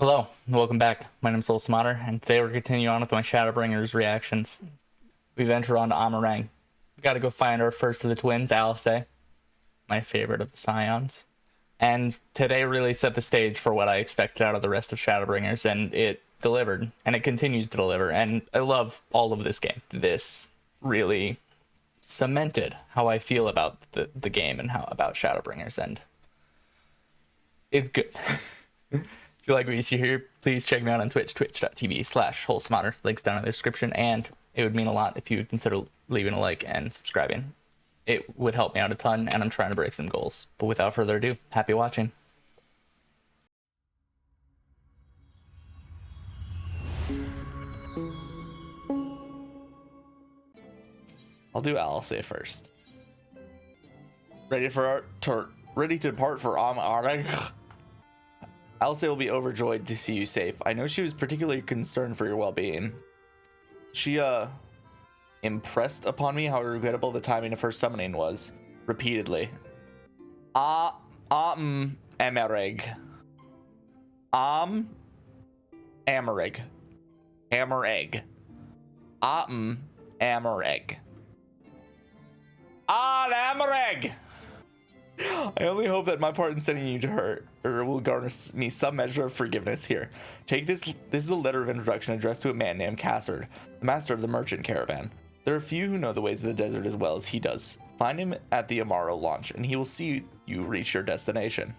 Hello, and welcome back. My name's Alisaie, and today we're continuing on with my Shadowbringers reactions. We venture on to Amarang. We gotta go find our first of the twins, Alisaie, my favorite of the Scions. And today really set the stage for what I expected out of the rest of Shadowbringers, and it delivered, and it continues to deliver, and I love all of this game. This really cemented how I feel about the game and how about Shadowbringers, and it's good. If you like what you see here, please check me out on Twitch, twitch.tv/wholesomodder. Links down in the description, and it would mean a lot if you would consider leaving a like and subscribing. It would help me out a ton, and I'm trying to break some goals. But without further ado, happy watching. I'll do Alisaie first. Ready to depart for Amarang? Alisaie will be overjoyed to see you safe. I know she was particularly concerned for your well-being. She, impressed upon me how regrettable the timing of her summoning was. Repeatedly. Amareg. Amareg. Amareg. Amareg. Amareg! I only hope that my part in sending you to her will garner me some measure of forgiveness here. Take this. This is a letter of introduction addressed to a man named Cassard, the master of the merchant caravan. There are few who know the ways of the desert as well as he does. Find him at the Amaro launch, and he will see you reach your destination.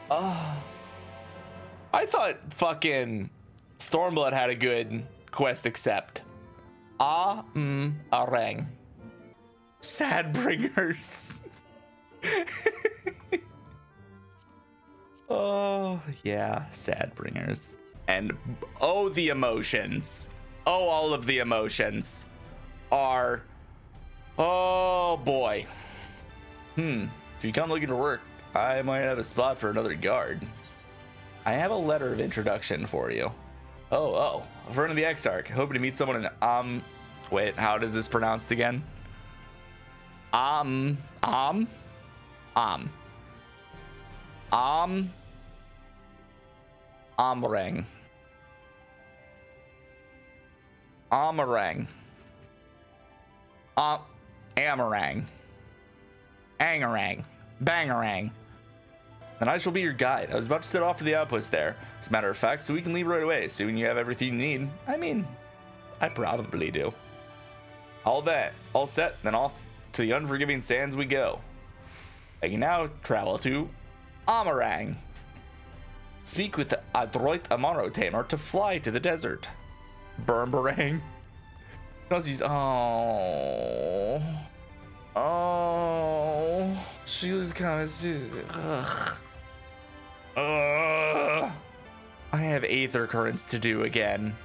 I thought fucking Stormblood had a good quest accept. Arang. Shadowbringers. Oh yeah, Shadowbringers. And oh, the emotions. Oh, all of the emotions are, oh boy. If you come looking for work, I might have a spot for another guard. I have a letter of introduction for you. Oh, a friend of the Exarch, hoping to meet someone in wait, how does this pronounced again? Amarang. Amarang. Amarang. Angarang. Bangarang. Then I shall be your guide. I was about to set off to the outpost there. As a matter of fact, so we can leave right away. Soon you have everything you need. I mean, I probably do. All set, then off to the unforgiving sands we go. I can now travel to Amarang. Speak with the adroit Amaro tamer to fly to the desert. Burmbarang. She was kind of. I have Aether Currents to do again.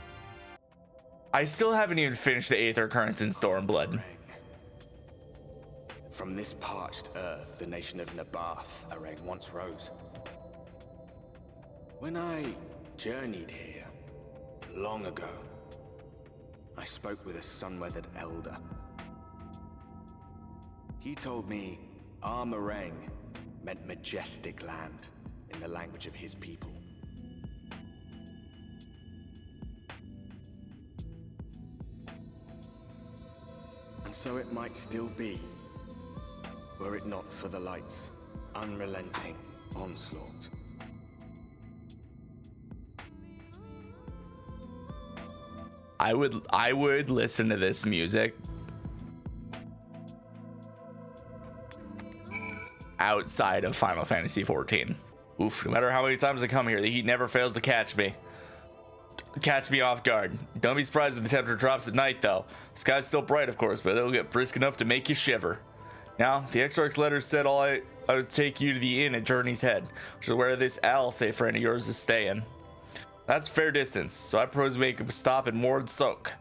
I still haven't even finished the Aether Currents in Stormblood. From this parched earth, the nation of Nabath, Arang, once rose. When I journeyed here, long ago, I spoke with a sun-weathered elder. He told me Amarang meant majestic land in the language of his people. And so it might still be, were it not for the light's unrelenting onslaught. I would listen to this music outside of Final Fantasy XIV. Oof, no matter how many times I come here, the heat never fails to catch me off guard. Don't be surprised if the temperature drops at night though. The sky's still bright, of course, but it'll get brisk enough to make you shiver. Now, the Exarch's letter said I would take you to the inn at Journey's Head, which is where this Alisaie friend of yours is staying. That's a fair distance, so I propose we make a stop at Mord Soak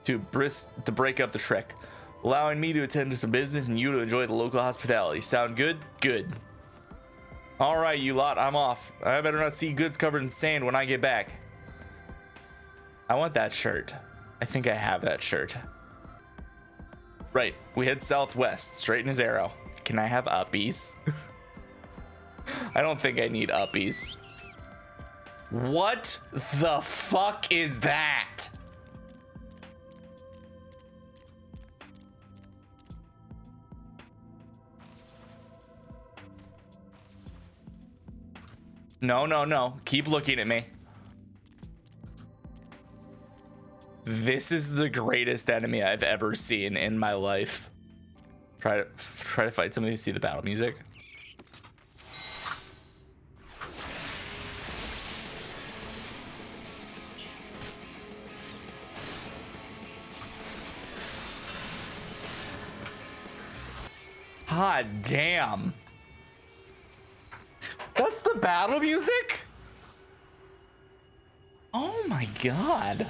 to break up the trek, allowing me to attend to some business and you to enjoy the local hospitality. Sound good? Good. All right, you lot, I'm off. I better not see goods covered in sand when I get back. I want that shirt. I think I have that shirt. Right, we head southwest, straighten his arrow. Can I have uppies? I don't think I need uppies. What the fuck is that? No, no, no. Keep looking at me. This is the greatest enemy I've ever seen in my life. Try to fight somebody to see the battle music. God damn. That's the battle music? Oh my god.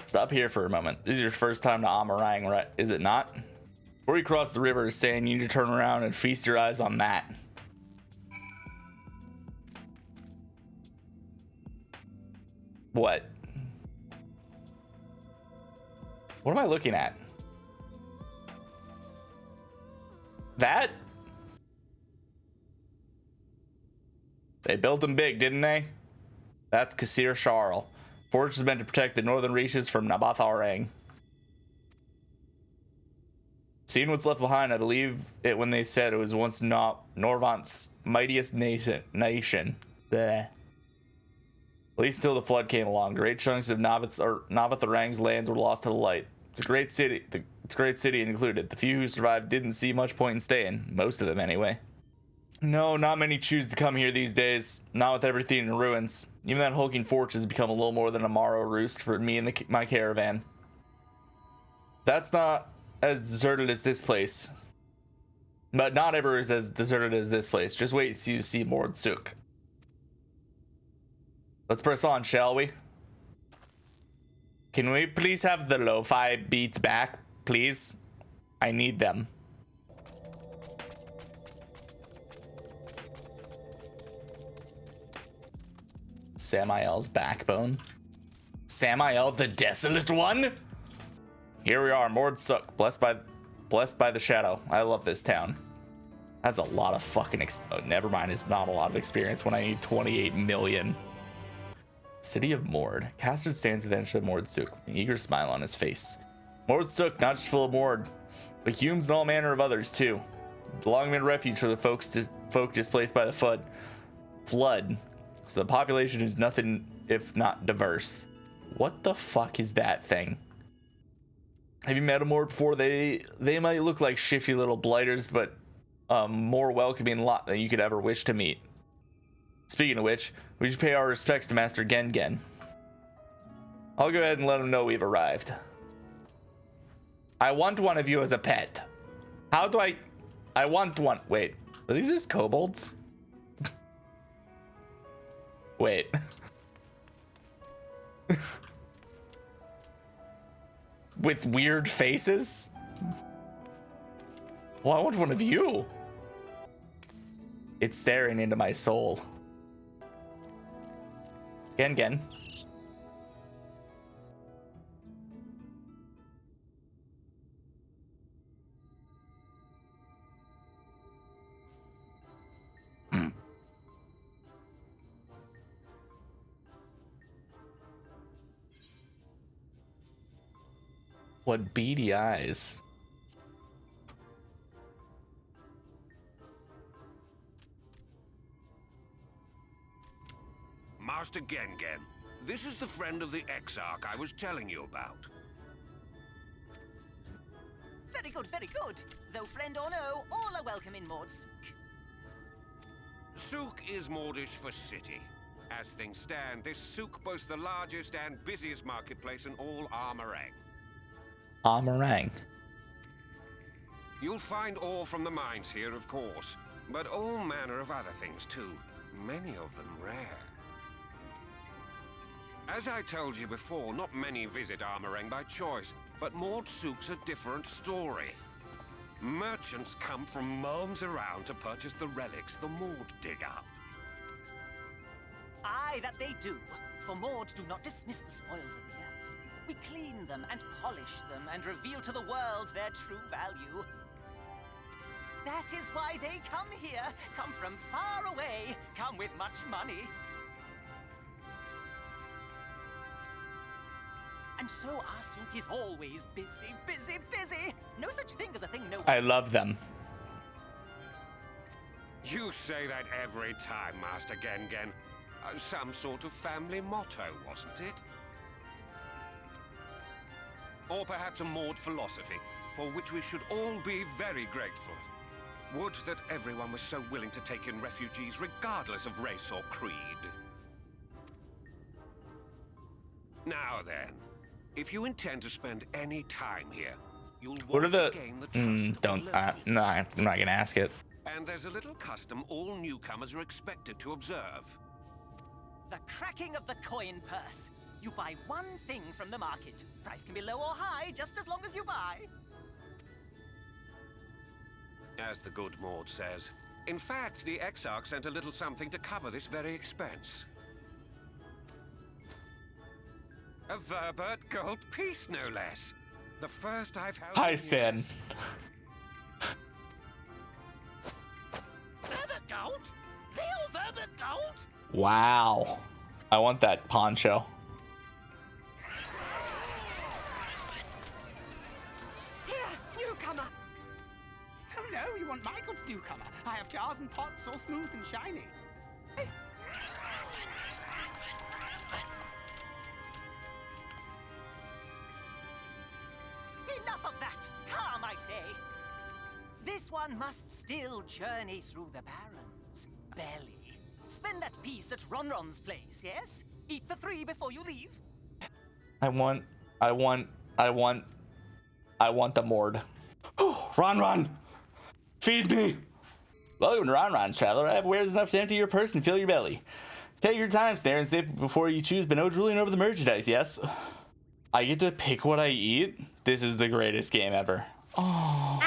Stop here for a moment. This is your first time to Amarang, right? Is it not? Before you cross the river, is saying you need to turn around and feast your eyes on that. What? What am I looking at? That? They built them big, didn't they? That's Kasir Sharl. Forge is meant to protect the northern reaches from Nabath Arang. Seeing what's left behind, I believe it when they said it was once Norvant's mightiest nation. Bleh. At least till the flood came along. Great chunks of Nabath Arang's lands were lost to the light. It's a great city. It's a great city included. The few who survived didn't see much point in staying. Most of them, anyway. No, not many choose to come here these days. Not with everything in ruins. Even that hulking fortress has become a little more than a Morrow roost for me and my caravan. That's not as deserted as this place. But not ever is as deserted as this place. Just wait till you see Mord Suk. Let's press on, shall we? Can we please have the lo-fi beats back, please? I need them. Samael's backbone. Samael the Desolate One? Here we are, Mord Suk, blessed by the shadow. I love this town. That's a lot of fucking oh, never mind, it's not a lot of experience when I need 28 million. City of Mord. Castard stands at the entrance of Mord Suk, an eager smile on his face. Mord Suk, not just full of Mord, but Humes and all manner of others too. The long-been refuge for the folk displaced by the flood. So the population is nothing if not diverse. What the fuck is that thing? Have you met a Mord before? They might look like shifty little blighters, but more welcoming lot than you could ever wish to meet. Speaking of which, we should pay our respects to Master Gengen. I'll go ahead and let him know we've arrived. I want one of you as a pet. How do I want one. Wait, are these just kobolds? Wait. With weird faces? Well, I want one of you. It's staring into my soul. Gengen. What beady eyes. Master Gengen, this is the friend of the Exarch I was telling you about. Very good, very good. Though friend or no, all are welcome in Mord Suk. Suk is Mordish for city. As things stand, this Suk boasts the largest and busiest marketplace in all Amarang. Amarang. You'll find ore from the mines here, of course, but all manner of other things too. Many of them rare. As I told you before, not many visit Amarang by choice, but Mord Suk's a different story. Merchants come from realms around to purchase the relics the Mord dig up. Aye, that they do. For Mord do not dismiss the spoils of the earth. We clean them and polish them and reveal to the world their true value. That is why they come here, come from far away, come with much money. And so our souk is always busy, busy, busy. No such thing as a thing no I love them. You say that every time, Master Gengen. Some sort of family motto, wasn't it? Or perhaps a Maud philosophy, for which we should all be very grateful. Would that everyone was so willing to take in refugees regardless of race or creed. Now then, if you intend to spend any time here, you'll What are want the... to gain the trust of don't... the locals. no, I'm not gonna ask it. And there's a little custom all newcomers are expected to observe. The cracking of the coin purse. You buy one thing from the market. Price can be low or high, just as long as you buy. As the good Maud says. In fact, the Exarch sent a little something to cover this very expense. A Verbert gold piece, no less. The first I've held. Hi, in Sin. years. Verbert gold? Real Verbert gold? Wow. I want that poncho. Here, newcomer. Oh no, you want my goods, newcomer? I have jars and pots all smooth and shiny. Enough of that! Calm, I say! This one must still journey through the barrens. Belly. Spend that piece at Ronron's place, yes? Eat the 3 before you leave. I want the Mord. Ron! Feed me! Welcome to Ron's Traveler. I have wares enough to empty your purse and fill your belly. Take your time, stare and sip before you choose, but no drooling over the merchandise, yes? I get to pick what I eat? This is the greatest game ever. Oh.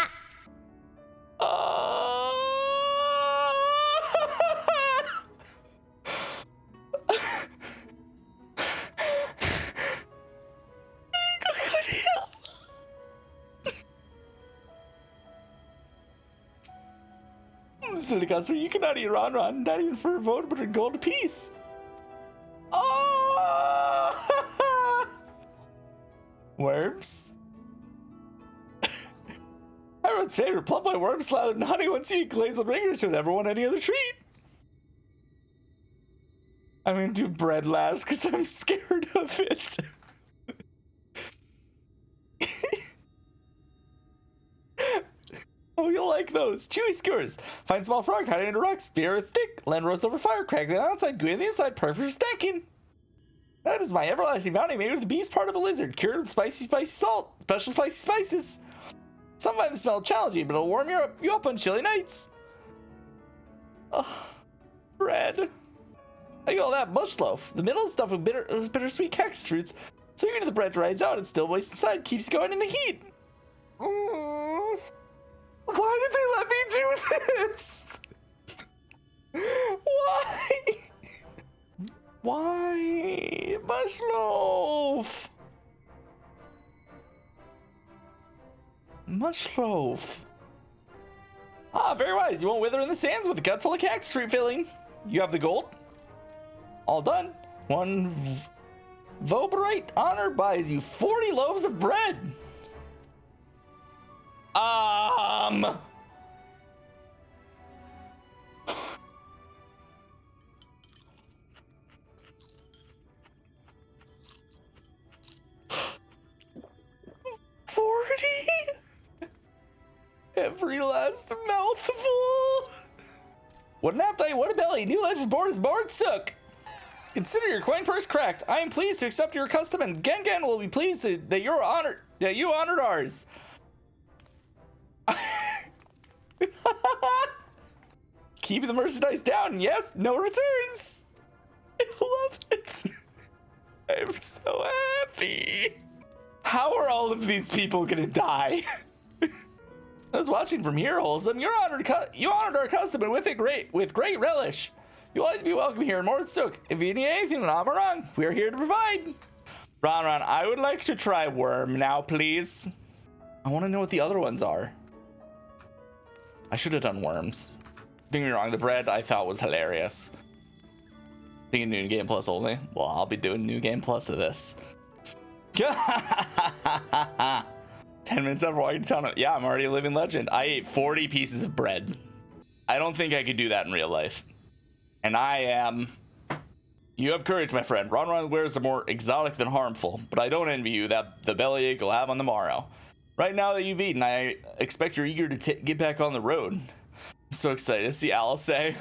City customer, you cannot eat Ron, not even for a vote, but a gold piece. Oh! Worms? Everyone's favorite plump white worm slathered in honey once you eat glazed ringers would never want any other treat. I'm gonna do bread last because I'm scared of it. Oh, you'll like those. Chewy skewers. Find small frog hiding in a rock, spear with stick, land roast over fire, crack the outside, gooey on the inside, perfect for stacking. That is my everlasting bounty made with the beast part of a lizard, cured with spicy salt, special spicy spices. Some might smell challenging, but it'll warm you up on chilly nights. Oh, bread. I call that mush loaf. The middle is stuffed with bittersweet cactus fruits, so even if the bread dries out, it's still moist inside, keeps you going in the heat. Why did they let me do this? Why? Why? Mush loaf. Mush loaf. Ah, very wise. You won't wither in the sands with a gut full of cactus fruit filling. You have the gold. All done. One Voberite honor buys you 40 loaves of bread. 40? Every last mouthful. What an appetite, what a belly. New legend board is board sook. Consider your coin purse cracked. I am pleased to accept your custom, and Gengen will be pleased that you honored ours. Keeping the merchandise down, yes, no returns. I love it. I'm so happy. How are all of these people gonna die? I was watching from here, Wholesome. You honored our custom and with great relish. You'll always be welcome here in Mordstook. If you need anything in Amarang, we're here to provide. Ron, I would like to try worm now, please. I want to know what the other ones are. I should have done worms. Don't get me wrong, the bread I thought was hilarious. Being New Game Plus only. Well, I'll be doing New Game Plus of this. 10 minutes after walking to town. Yeah, I'm already a living legend. I ate 40 pieces of bread. I don't think I could do that in real life. And I am... You have courage, my friend. Ron wares are more exotic than harmful, but I don't envy you that the bellyache you'll have on the morrow. Right now that you've eaten, I expect you're eager to get back on the road. I'm so excited to see Alisaie.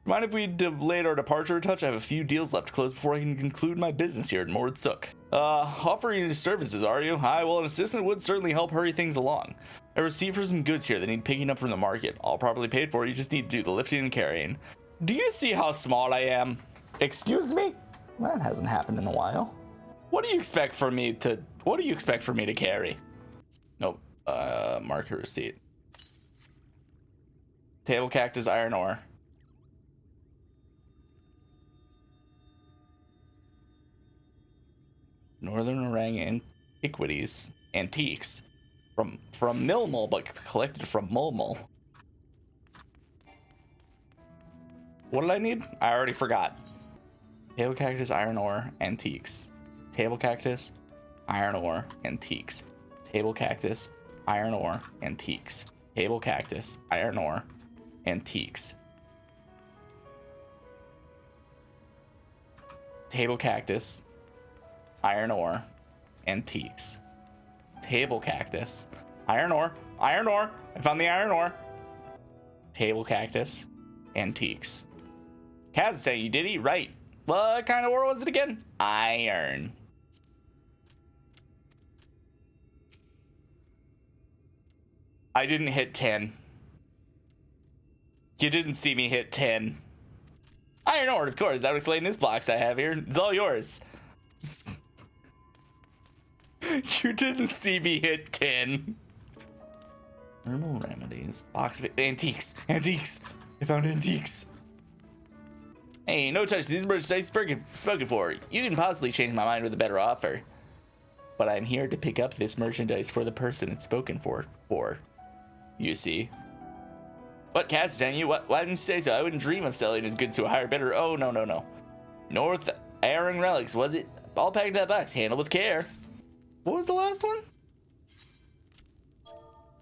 Mind if we delayed our departure a touch? I have a few deals left to close before I can conclude my business here at Mordsook. Offering your services, are you? Hi, well, an assistant would certainly help hurry things along. I received for some goods here that need picking up from the market. All properly paid for, you just need to do the lifting and carrying. Do you see how small I am? Excuse me? That hasn't happened in a while. What do you expect for me to carry? Nope. Marker receipt. Table cactus, iron ore. Northern Orang antiques from Milmul, but collected from Mulmul. What did I need? I already forgot. Table cactus, iron ore, antiques. Table cactus, iron ore, antiques. Table cactus, iron ore, antiques. Table cactus, iron ore, antiques. Table cactus, iron ore, antiques. Table cactus, iron ore. I found the iron ore. Table cactus, antiques. Kaz saying you did eat right. What kind of ore was it again? Iron. I didn't hit 10. You didn't see me hit 10. Iron ore, of course. That would explain this box I have here. It's all yours. You didn't see me hit 10. Herbal remedies. Box of antiques. Antiques. I found antiques. Hey, no touch. These merchandise spoken for. You can possibly change my mind with a better offer. But I'm here to pick up this merchandise for the person it's spoken for. You see. What, Cat's saying you? Why didn't you say so? I wouldn't dream of selling his goods to a higher bidder. Oh, no. North Airing Relics, was it? All packed in that box. Handled with care. What was the last one?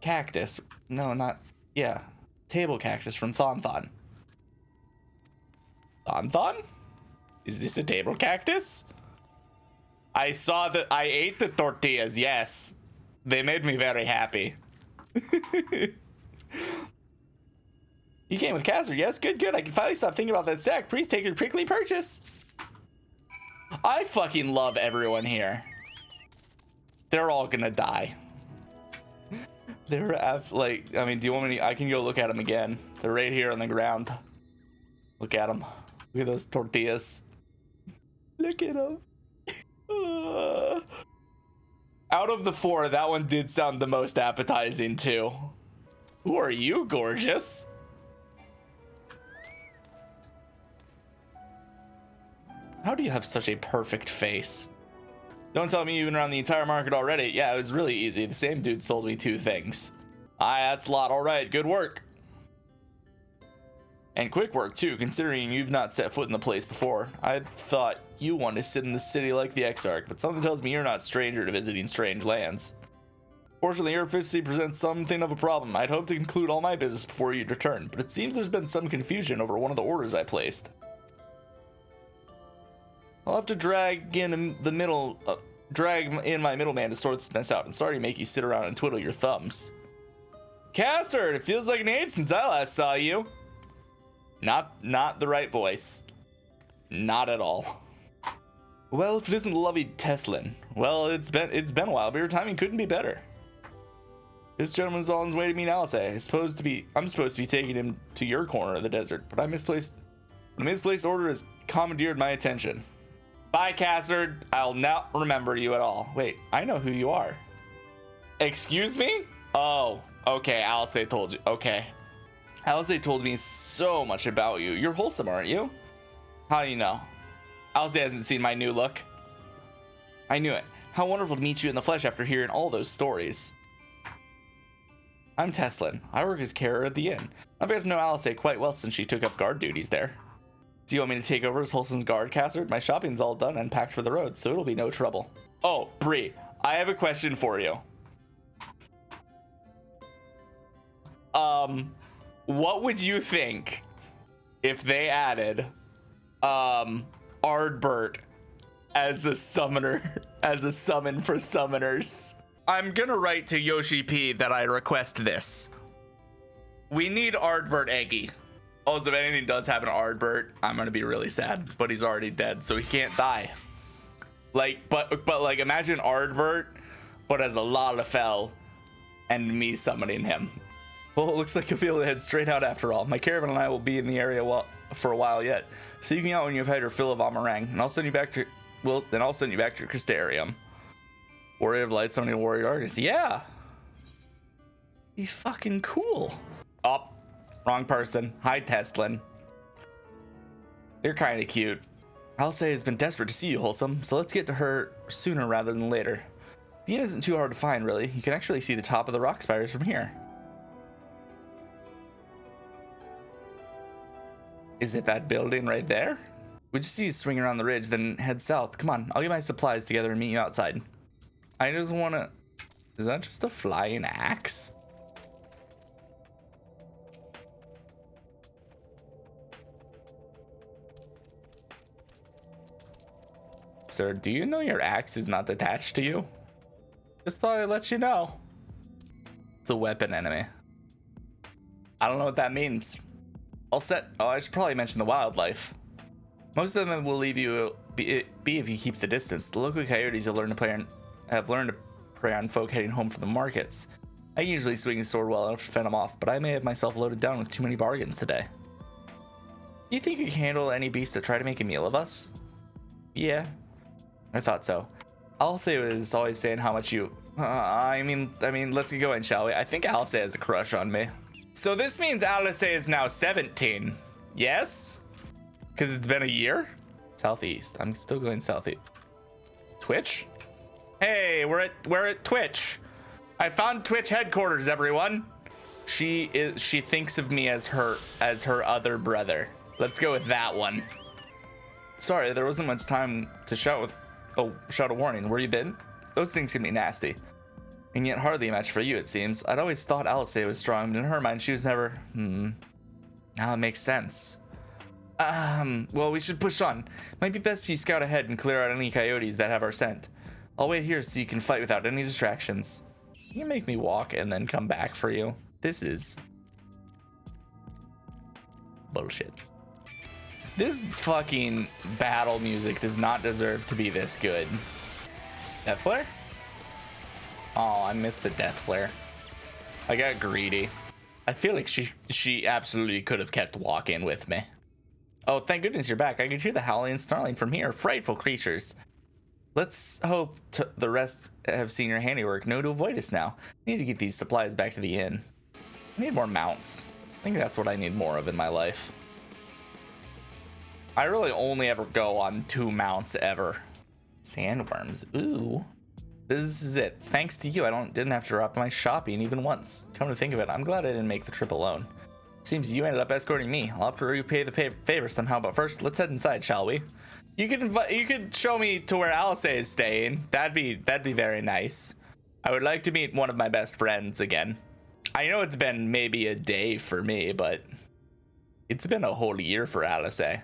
Cactus. No, not... Yeah. Table cactus from Thon. Thon? Is this a table cactus? I ate the tortillas, yes. They made me very happy. You came with Casper, yes? Good. I can finally stop thinking about that sack. Please take your prickly purchase. I fucking love everyone here. They're all gonna die. They're like, I mean, do you want me to, I can go look at them again. They're right here on the ground. Look at them. Look at those tortillas. Look at them. Out of the four, that one did sound the most appetizing too. Who are you, gorgeous? How do you have such a perfect face? Don't tell me you've been around the entire market already. Yeah, it was really easy. The same dude sold me 2 things. That's a lot. All right, good work. And quick work too, considering you've not set foot in the place before. I thought you wanted to sit in the city like the Exarch, but something tells me you're not a stranger to visiting strange lands. Fortunately, your efficiency presents something of a problem. I'd hoped to conclude all my business before you'd return, but it seems there's been some confusion over one of the orders I placed. I'll have to drag in my middleman to sort this mess out. I'm sorry to make you sit around and twiddle your thumbs. Cassard, it feels like an age since I last saw you. Not the right voice. Not at all. Well, if it isn't lovely Tesleen. Well, it's been a while, but your timing couldn't be better. This gentleman's on his way to meet Alisaie. I'm supposed to be taking him to your corner of the desert, but a misplaced order has commandeered my attention. Bye, Cassard. I'll not remember you at all. Wait, I know who you are. Excuse me? Oh, okay. Alisaie told you. Okay. Alisaie told me so much about you. You're wholesome, aren't you? How do you know? Alisaie hasn't seen my new look. I knew it. How wonderful to meet you in the flesh after hearing all those stories. I'm Tesleen. I work as carer at the inn. I've got to know Alisaie quite well since she took up guard duties there. Do you want me to take over as Wholesome's guard, Cassard? My shopping's all done and packed for the road, so it'll be no trouble. Oh, Bree, I have a question for you. What would you think if they added Ardbert as a summoner, as a summon for summoners? I'm gonna write to Yoshi P that I request this. We need Ardbert Eggy. Also, if anything does happen to Ardbert, I'm gonna be really sad, but he's already dead, so he can't die. Like, but like, imagine Ardbert, but as a Lalafell, and me summoning him. Well, it looks like you'll be able to head straight out after all. My caravan and I will be in the area for a while yet. Seek me out when you've had your fill of Amarang, and I'll send you back to, well, then I'll send you back to your Crystarium. Warrior of Light summoning a warrior artist. Yeah. Be fucking cool. Oh, wrong person. Hi, Tesleen. You're kind of cute. Alisaie has been desperate to see you, Wholesome, so let's get to her sooner rather than later. The inn isn't too hard to find, really. You can actually see the top of the rock spires from here. Is it that building right there? We just need to swing around the ridge, then head south. Come on, I'll get my supplies together and meet you outside. I just want to... Is that just a flying axe? Sir, do you know your axe is not attached to you? Just thought I'd let you know. It's a weapon enemy. I don't know what that means. Oh, I should probably mention the wildlife. Most of them will leave you be if you keep the distance. The local coyotes have learned to prey on folk heading home from the markets. I can usually swing a sword well enough to fend them off, but I may have myself loaded down with too many bargains today. Do you think you can handle any beast that try to make a meal of us? Yeah, I thought so. Alisaie was always saying how much you... I mean, let's get going, shall we? I think Alisaie has a crush on me. So this means Alisaie is now 17. Yes? Because it's been a year? Southeast. I'm still going southeast. Twitch? Hey, we're at Twitch. I found Twitch headquarters, everyone. She thinks of me as her other brother. Let's go with that one. Sorry, there wasn't much time to shout a warning. Where you been? Those things can be nasty. And yet hardly a match for you, it seems. I'd always thought Alisaie was strong, but in her mind, she was never... Now it makes sense. Well, we should push on. Might be best if you scout ahead and clear out any coyotes that have our scent. I'll wait here so you can fight without any distractions. You make me walk and then come back for you. This is... bullshit. This fucking battle music does not deserve to be this good. Death Flare? Oh, I missed the Death Flare. I got greedy. I feel like she absolutely could have kept walking with me. Oh, thank goodness you're back. I could hear the howling and snarling from here. Frightful creatures. Let's hope the rest have seen your handiwork. Know to avoid us now. I need to get these supplies back to the inn. I need more mounts. I think that's what I need more of in my life. I really only ever go on 2 mounts ever. Sandworms. Ooh. This is it. Thanks to you, I didn't have to drop my shopping even once. Come to think of it, I'm glad I didn't make the trip alone. Seems you ended up escorting me. I'll have to repay the favor somehow, but first, let's head inside, shall we? You could show me to where Alisaie is staying. That'd be very nice. I would like to meet one of my best friends again. I know it's been maybe a day for me, but it's been a whole year for Alisaie.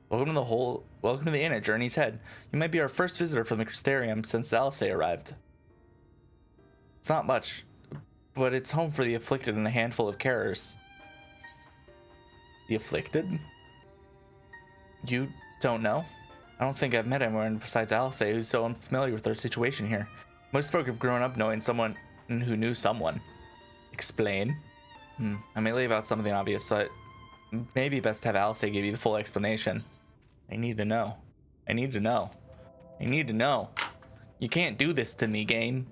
Welcome to the inn at Journey's Head. You might be our first visitor from the Crystarium since Alisaie arrived. It's not much, but it's home for the afflicted and a handful of carers. The afflicted? You don't know? I don't think I've met anyone besides Alisaie who's so unfamiliar with their situation here. Most folk have grown up knowing someone who knew someone. Explain? I may leave out something obvious, so it may be best to have Alisaie give you the full explanation. I need to know. I need to know. I need to know. You can't do this to me, game.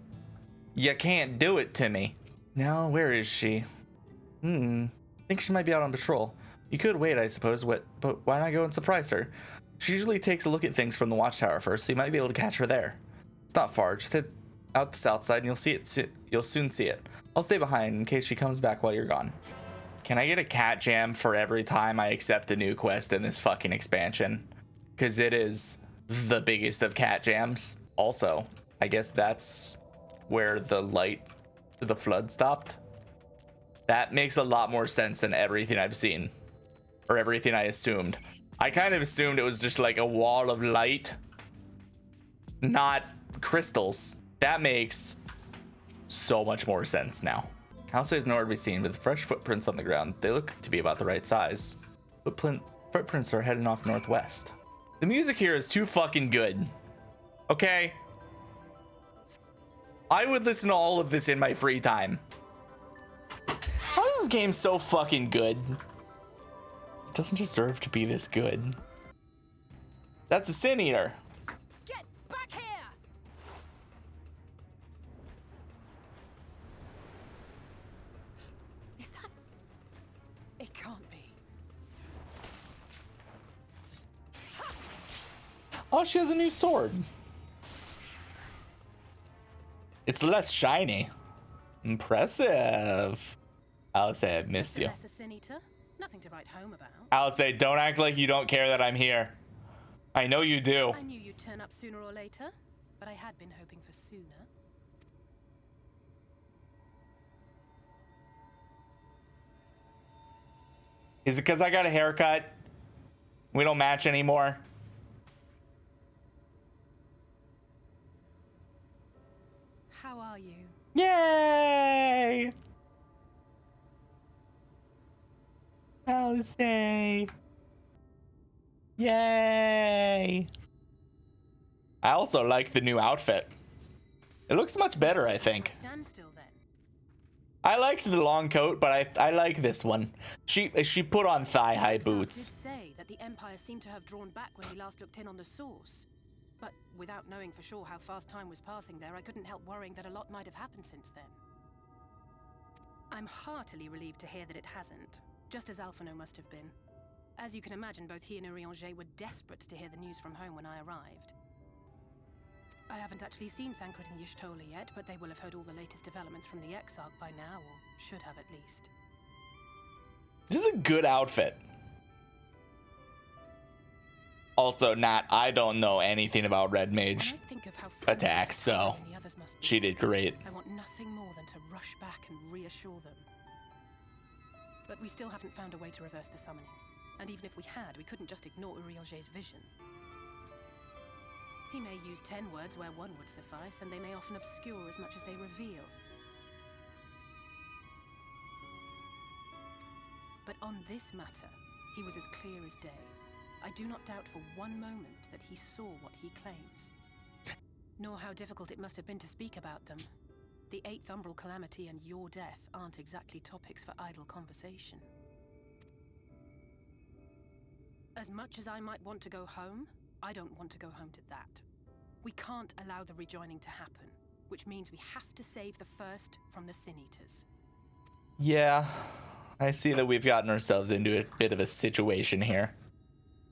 You can't do it to me. Now, where is she? I think she might be out on patrol. You could wait, I suppose, but why not go and surprise her? She usually takes a look at things from the watchtower first, so you might be able to catch her there. It's not far. Just head out the south side and you'll soon see it. I'll stay behind in case she comes back while you're gone. Can I get a cat jam for every time I accept a new quest in this fucking expansion? Because it is the biggest of cat jams. Also, I guess that's where the flood stopped. That makes a lot more sense than everything I've seen, or everything I assumed. I kind of assumed it was just like a wall of light, not crystals. That makes so much more sense now. Alisaie is nowhere to be seen with fresh footprints on the ground. They look to be about the right size. Footprints are heading off northwest. The music here is too fucking good. Okay? I would listen to all of this in my free time. How is this game so fucking good? It doesn't deserve to be this good. That's a Sin Eater. Get back here! Is that... It can't be. Oh, she has a new sword. It's less shiny. Impressive. Alisaie, I've missed you. Less a Sin Eater? Nothing to write home about. Alisaie, don't act like you don't care that I'm here. I know you do. I knew you'd turn up sooner or later, but I had been hoping for sooner. Is it because I got a haircut? We don't match anymore? How are you? Yay! Alisaie. Yay! I also like the new outfit. It looks much better, I think. Stand still then. I liked the long coat, but I like this one. She put on thigh-high boots. Did say that the Empire seemed to have drawn back when we last looked in on the source. But without knowing for sure how fast time was passing there, I couldn't help worrying that a lot might have happened since then. I'm heartily relieved to hear that it hasn't, just as Alphino must have been. As you can imagine, both he and Urianger were desperate to hear the news from home when I arrived. I haven't actually seen Thancred and Y'shtola yet, but they will have heard all the latest developments from the Exarch by now, or should have at least. This is a good outfit. Also, Nat, I don't know anything about Red Mage attacks, so she did great. I want nothing more than to rush back and reassure them. But we still haven't found a way to reverse the summoning. And even if we had, we couldn't just ignore Urianger's vision. He may use 10 words where one would suffice, and they may often obscure as much as they reveal. But on this matter, he was as clear as day. I do not doubt for one moment that he saw what he claims. Nor how difficult it must have been to speak about them. The 8th Umbral Calamity and your death aren't exactly topics for idle conversation. As much as I might want to go home, I don't want to go home to that. We can't allow the rejoining to happen, which means we have to save the first from the Sin Eaters. Yeah, I see that we've gotten ourselves into a bit of a situation here.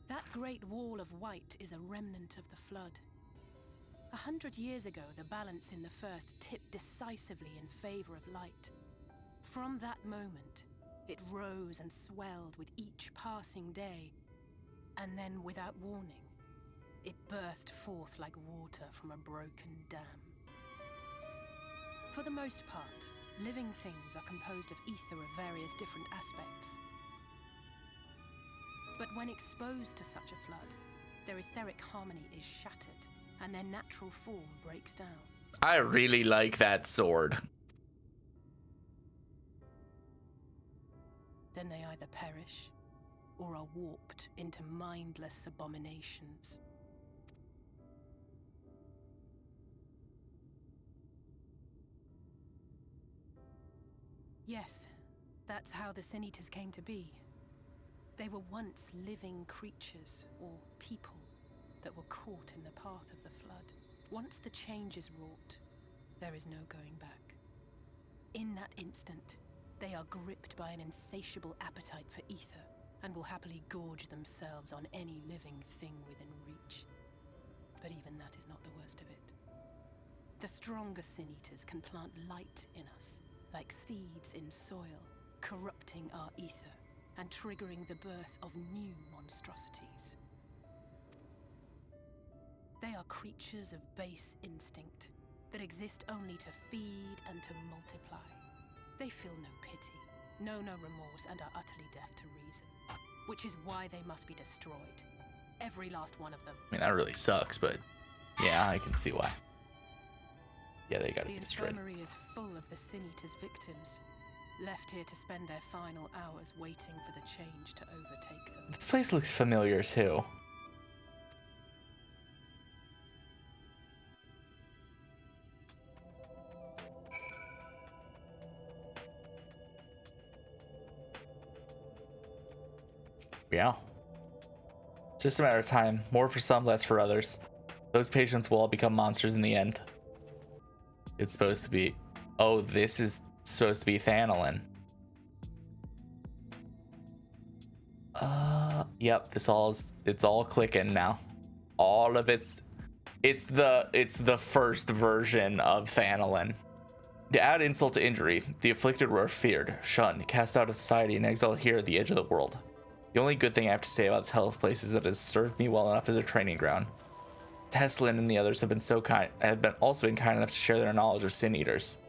That great wall of white is a remnant of the flood. 100 years ago, the balance in the first tipped decisively in favor of light. From that moment, it rose and swelled with each passing day, and then, without warning, it burst forth like water from a broken dam. For the most part, living things are composed of ether of various different aspects. But when exposed to such a flood, their etheric harmony is shattered, and their natural form breaks down. I really like that sword. Then they either perish, or are warped into mindless abominations. Yes, that's how the Sin Eaters came to be. They were once living creatures, or people, that were caught in the path of the flood. Once the change is wrought, there is no going back. In that instant, they are gripped by an insatiable appetite for ether, and will happily gorge themselves on any living thing within reach. But even that is not the worst of it. The stronger Sin Eaters can plant light in us, like seeds in soil, corrupting our ether, and triggering the birth of new monstrosities. They Alisaie are creatures of base instinct that exist only to feed and to multiply. They feel no pity, know no remorse, and are utterly deaf to reason, which is why they must be destroyed. Every last one of them. I mean, that really sucks, but yeah, I can see why. Yeah, they gotta be destroyed. The infirmary is full of the Sin Eater's victims, left here to spend their final hours waiting for the change to overtake them. This place looks familiar too. Yeah. It's just a matter of time. More for some, less for others. Those patients will all become monsters in the end. It's supposed to be... Oh, this is supposed to be Thanalan. Yep, it's all clicking now. All of it's the first version of Thanalan. To add insult to injury, the afflicted were feared, shunned, cast out of society, and exiled here at the edge of the world. The only good thing I have to say about this hell's place is that it has served me well enough as a training ground. Tesleen and the others have been also been kind enough to share their knowledge of Sin Eaters,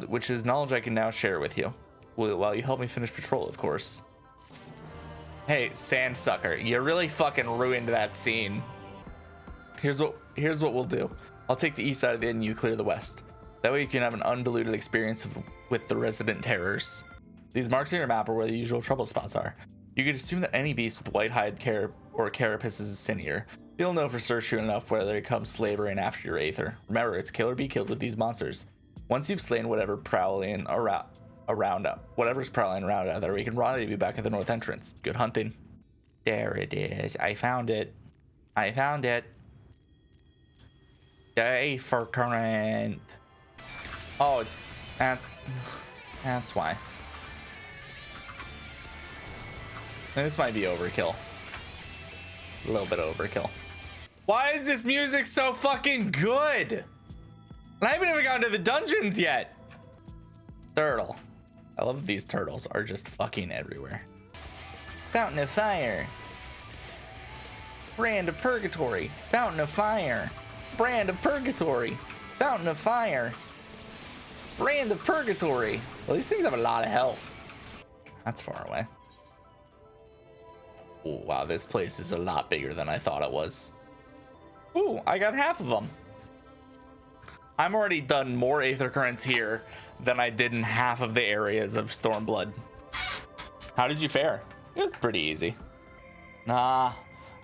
which is knowledge I can now share with you, while you help me finish patrol, of course. Hey, Sandsucker, you really fucking ruined that scene. Here's what we'll do. I'll take the east side of the inn and you clear the west. That way you can have an undiluted experience with the resident terrors. These marks on your map are where the usual trouble spots are. You could assume that any beast with white hide or carapace is a Sin Eater. You'll know for sure enough whether it comes slavering after your Aether. Remember, it's kill or be killed with these monsters. Once you've slain whatever's prowling around out there, we can rendezvous you back at the north entrance. Good hunting. There it is. I found it. The Aether current. Oh, that's why. This might be overkill. A little bit of overkill. Why is this music so fucking good? And I haven't even gotten to the dungeons yet. Turtle. I love that these turtles are just fucking everywhere. Fountain of Fire. Brand of Purgatory. Fountain of Fire. Brand of Purgatory. Fountain of Fire. Brand of Purgatory. Well, these things have a lot of health. That's far away. Oh, wow, this place is a lot bigger than I thought it was. Ooh, I got half of them. I'm already done more Aether Currents here than I did in half of the areas of Stormblood. How did you fare? It was pretty easy. Nah,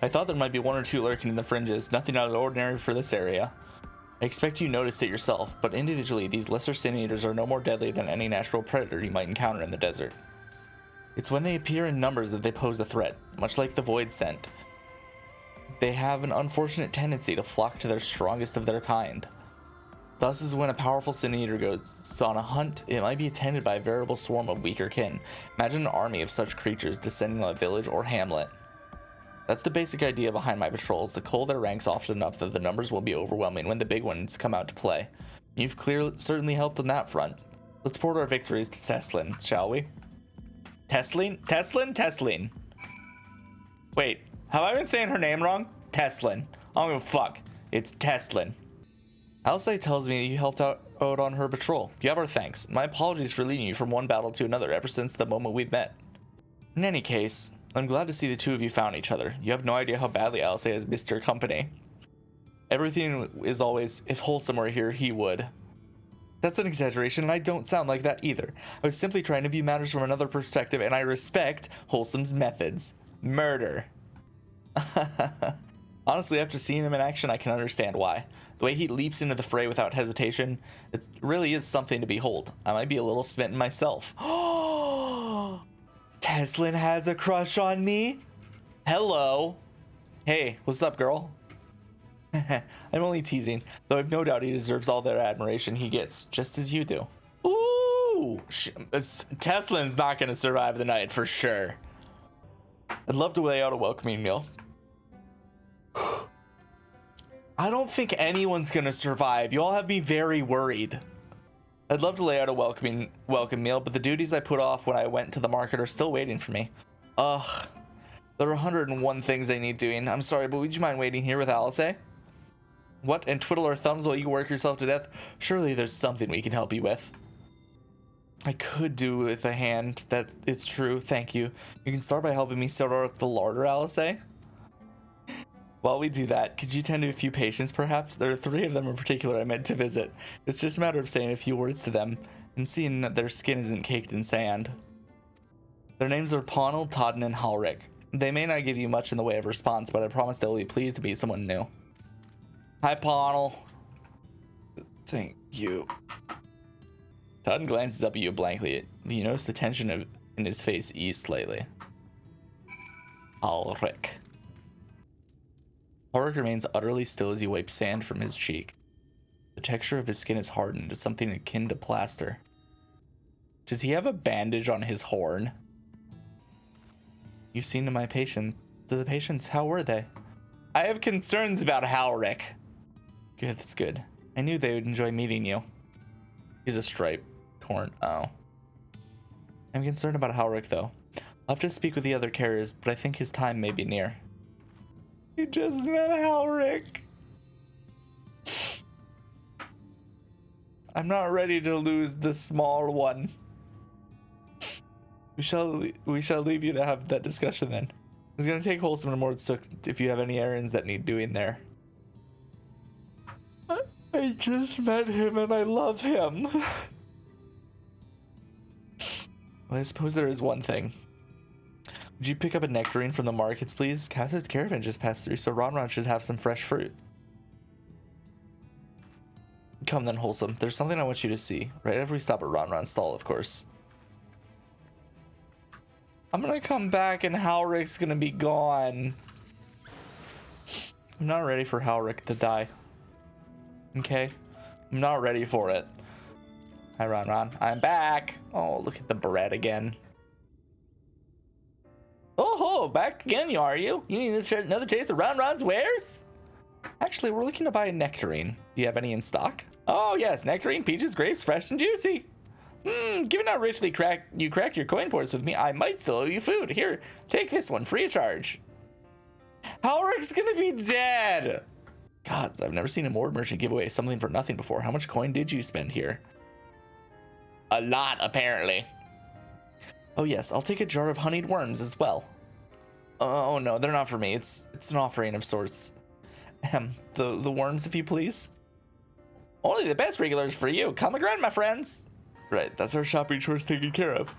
I thought there might be one or two lurking in the fringes. Nothing out of the ordinary for this area. I expect you noticed it yourself, but individually, these lesser Sin Eaters are no more deadly than any natural predator you might encounter in the desert. It's when they appear in numbers that they pose a threat, much like the Void Scent. They have an unfortunate tendency to flock to their strongest of their kind. Thus is when a powerful Sin Eater goes on a hunt, it might be attended by a veritable swarm of weaker kin. Imagine an army of such creatures descending on a village or hamlet. That's the basic idea behind my patrols, to cull their ranks often enough that the numbers will be overwhelming when the big ones come out to play. You've certainly helped on that front. Let's port our victories to Tesleen, shall we? Tesleen? Wait, have I been saying her name wrong? Tesleen. I don't give a fuck. It's Tesleen. Alisaie tells me you helped out on her patrol. You have our thanks. My apologies for leading you from one battle to another ever since the moment we've met. In any case, I'm glad to see the two of you found each other. You have no idea how badly Alisaie has missed your company. Everything is always, if Wholesome were here, he would. That's an exaggeration, and I don't sound like that either. I was simply trying to view matters from another perspective, and I respect Wholesome's methods. Murder. Honestly, after seeing him in action, I can understand why. The way he leaps into the fray without hesitation, it really is something to behold. I might be a little smitten myself. Tesleen has a crush on me? Hello. Hey, what's up, girl? I'm only teasing, though I've no doubt he deserves all the admiration he gets, just as you do. Ooh! Tesleen's not going to survive the night for sure. I'd love to lay out a welcoming meal. I don't think anyone's going to survive. You all have me very worried. I'd love to lay out a welcome meal, but the duties I put off when I went to the market are still waiting for me. Ugh. There are 101 things I need doing. I'm sorry, but would you mind waiting here with Alisaie? What, and twiddle our thumbs while you work yourself to death? Surely there's something we can help you with. I could do with a hand, that it's true, thank you. You can start by helping me sort out the larder, Alisaie. While we do that, could you tend to a few patients perhaps? There are 3 of them in particular I meant to visit. It's just a matter of saying a few words to them and seeing that their skin isn't caked in sand. Their names are Pawnel, Todden, and Halric. They may not give you much in the way of response, but I promise they'll be pleased to meet someone new. Hi, Pawnel. Thank you. Todden glances up at you blankly. You notice the tension in his face ease slightly. Halric. Halric remains utterly still as he wipes sand from his cheek. The texture of his skin is hardened to something akin to plaster. Does he have a bandage on his horn? You've seen my patient. The patients, how were they? I have concerns about Halric. Good, that's good. I knew they would enjoy meeting you. He's a stripe. Torn. Oh. I'm concerned about Halric, though. I'll have to speak with the other carriers, but I think his time may be near. You just met Halric. I'm not ready to lose the small one. We shall leave you to have that discussion then. It's gonna take Wholesome and Mordsook if you have any errands that need doing there. I just met him and I love him. Well, I suppose there is one thing. Would you pick up a nectarine from the markets, please? Cassidy's caravan just passed through, so Ron should have some fresh fruit. Come then, Wholesome. There's something I want you to see. Right after we stop at Ronron's stall, of course. I'm gonna come back and Halric's gonna be gone. I'm not ready for Halric to die. Okay? I'm not ready for it. Hi, Ron. I'm back. Oh, look at the bread again. Oh, back again, are you? You need another taste of Ron's wares? Actually, we're looking to buy a nectarine. Do you have any in stock? Oh, yes. Nectarine, peaches, grapes, fresh and juicy. Given how richly you cracked your coin purse with me, I might still owe you food. Here, take this one, free of charge. Halric's gonna be dead. God, I've never seen a Mord merchant give away something for nothing before. How much coin did you spend here? A lot, apparently. Oh yes, I'll take a jar of honeyed worms as well. Oh no, they're not for me. It's an offering of sorts. The worms, if you please. Only the best regulars for you. Come and grind, my friends. Right, that's our shopping chores taken care of.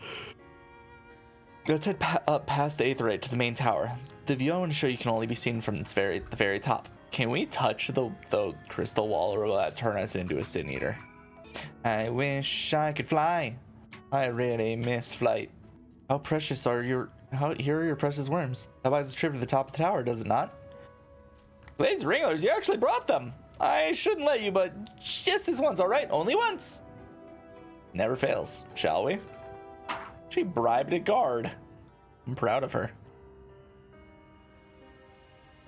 Let's head up past the Aetheryte to the main tower. The view I want to show you can only be seen from the very top. Can we touch the crystal wall, or will that turn us into a sin eater? I wish I could fly. I really miss flight. How precious are here are your precious worms. That buys a trip to the top of the tower, does it not? Blaze Ringlers, you actually brought them. I shouldn't let you, but just this once, all right? Only once. Never fails, shall we? She bribed a guard. I'm proud of her.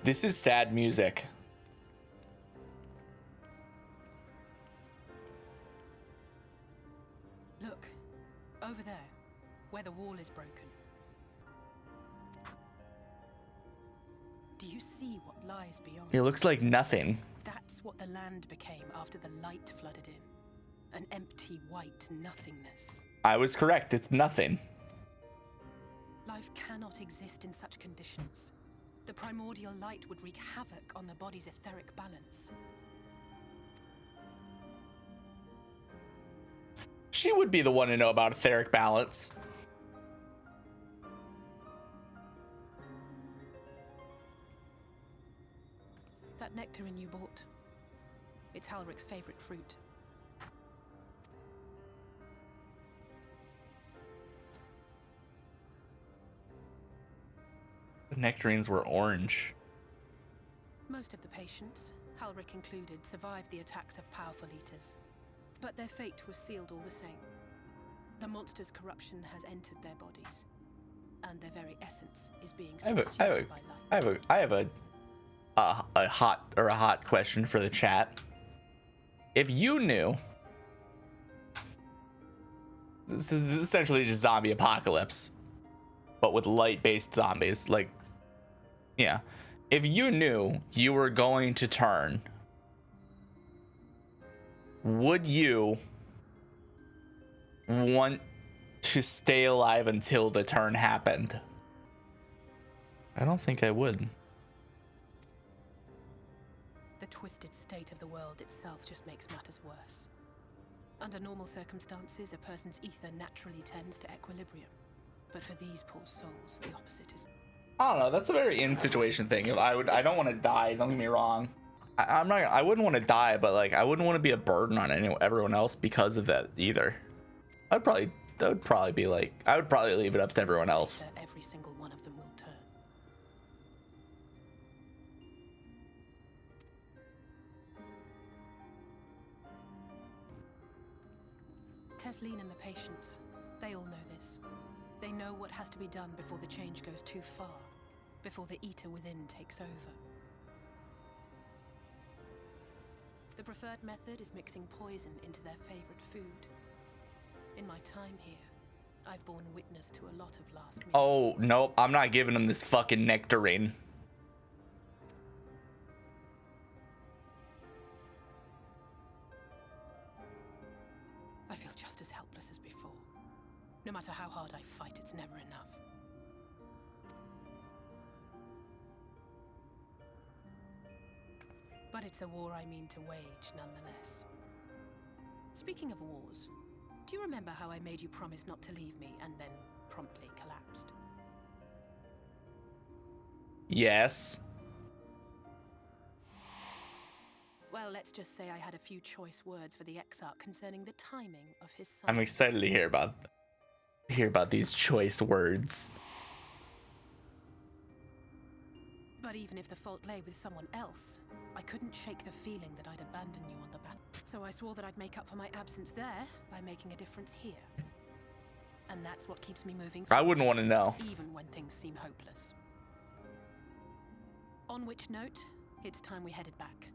This is sad music. Look, over there, where the wall is broken. Do you see what lies beyond? It looks like nothing. That's what the land became after the light flooded in. An empty white nothingness. I was correct, it's nothing. Life cannot exist in such conditions. The primordial light would wreak havoc on the body's etheric balance. She would be the one to know about etheric balance. That nectarine you bought. It's Halric's favorite fruit. The nectarines were orange. Most of the patients, Halric included, survived the attacks of powerful eaters. But their fate was sealed all the same. The monster's corruption has entered their bodies, and their very essence is being subsumed by light. I have a hot question for the chat. If you knew, this is essentially just zombie apocalypse, but with light-based zombies, like, yeah. If you knew you were going to turn would you want to stay alive until the turn happened? I don't think I would. The twisted state of the world itself just makes matters worse. Under normal circumstances, a person's ether naturally tends to equilibrium. But for these poor souls, the opposite is... I don't know. That's a very in-situation thing. I don't want to die. Don't get me wrong. I wouldn't want to die, but like I wouldn't want to be a burden on everyone else because of that either. That would probably be like, I would probably leave it up to everyone else. Every single one of them will turn. Tesleen and the patients, they all know this. They know what has to be done before the change goes too far, before the eater within takes over. The preferred method is mixing poison into their favorite food. In my time here, I've borne witness to a lot of last meals. Oh, nope. I'm not giving them this fucking nectarine. I feel just as helpless as before. No matter how hard I fight, it's never enough. But it's a war I mean to wage, nonetheless. Speaking of wars, do you remember how I made you promise not to leave me and then promptly collapsed? Yes. Well, let's just say I had a few choice words for the Exarch concerning the timing of his son. I'm excited to hear about these choice words. But even if the fault lay with someone else, I couldn't shake the feeling that I'd abandon you on the battle. So I swore that I'd make up for my absence there by making a difference here. And that's what keeps me moving forward, I wouldn't want to know. even when things seem hopeless. On which note, it's time we headed back.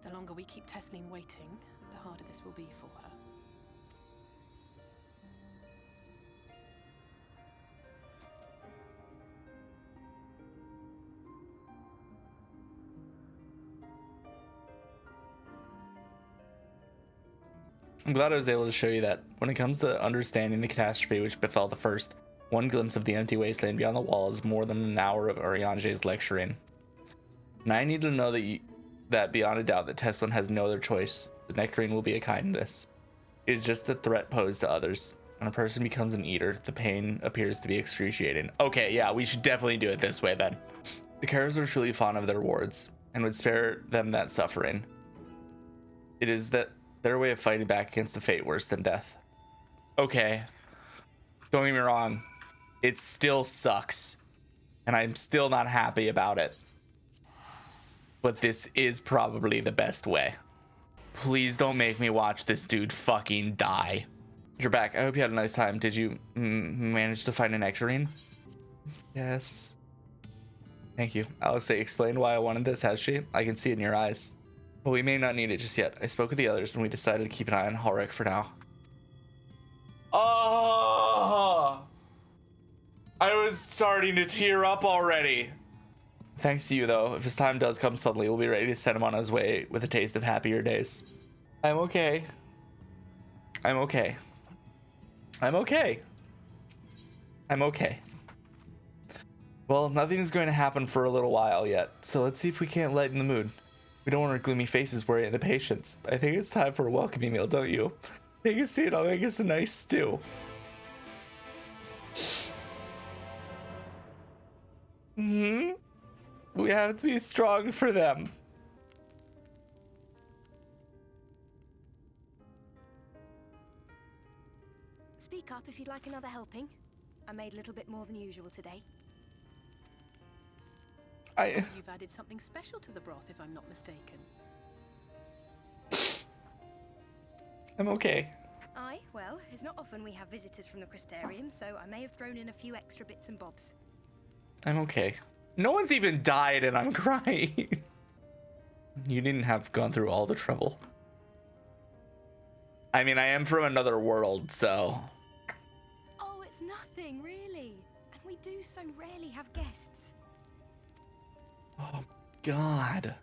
The longer we keep Tesleen waiting, the harder this will be for her. I'm glad I was able to show you that. When it comes to understanding the catastrophe which befell the first, one glimpse of the empty wasteland beyond the wall is more than an hour of Urianger's lecturing. And I need to know that beyond a doubt that Tesleen has no other choice. The nectarine will be a kindness. It is just a threat posed to others. When a person becomes an eater, the pain appears to be excruciating. Okay, yeah, we should definitely do it this way then. The Kharas are truly fond of their wards, and would spare them that suffering. It is that their way of fighting back against a fate worse than death. Okay. Don't get me wrong. It still sucks. And I'm still not happy about it. But this is probably the best way. Please don't make me watch this dude fucking die. You're back. I hope you had a nice time. Did you manage to find a nectarine? Yes. Thank you. Alisaie explained why I wanted this, has she? I can see it in your eyes. But we may not need it just yet. I spoke with the others and we decided to keep an eye on Ulrich for now. Oh! I was starting to tear up already. Thanks to you though, if his time does come suddenly, we'll be ready to send him on his way with a taste of happier days. I'm okay. I'm okay. I'm okay. I'm okay. Well, nothing is going to happen for a little while yet, so let's see if we can't lighten the mood. We don't want our gloomy faces worrying the patients. I think it's time for a welcoming meal, don't you? Take a seat, I'll make us a nice stew. We have to be strong for them. Speak up if you'd like another helping. I made a little bit more than usual today. You've added something special to the broth, if I'm not mistaken. I'm okay. Aye, well, it's not often we have visitors from the Crystarium, so I may have thrown in a few extra bits and bobs. I'm okay. No one's even died and I'm crying. You didn't have gone through all the trouble. I mean, I am from another world, so... Oh, it's nothing, really. And we do so rarely have guests. Oh, God.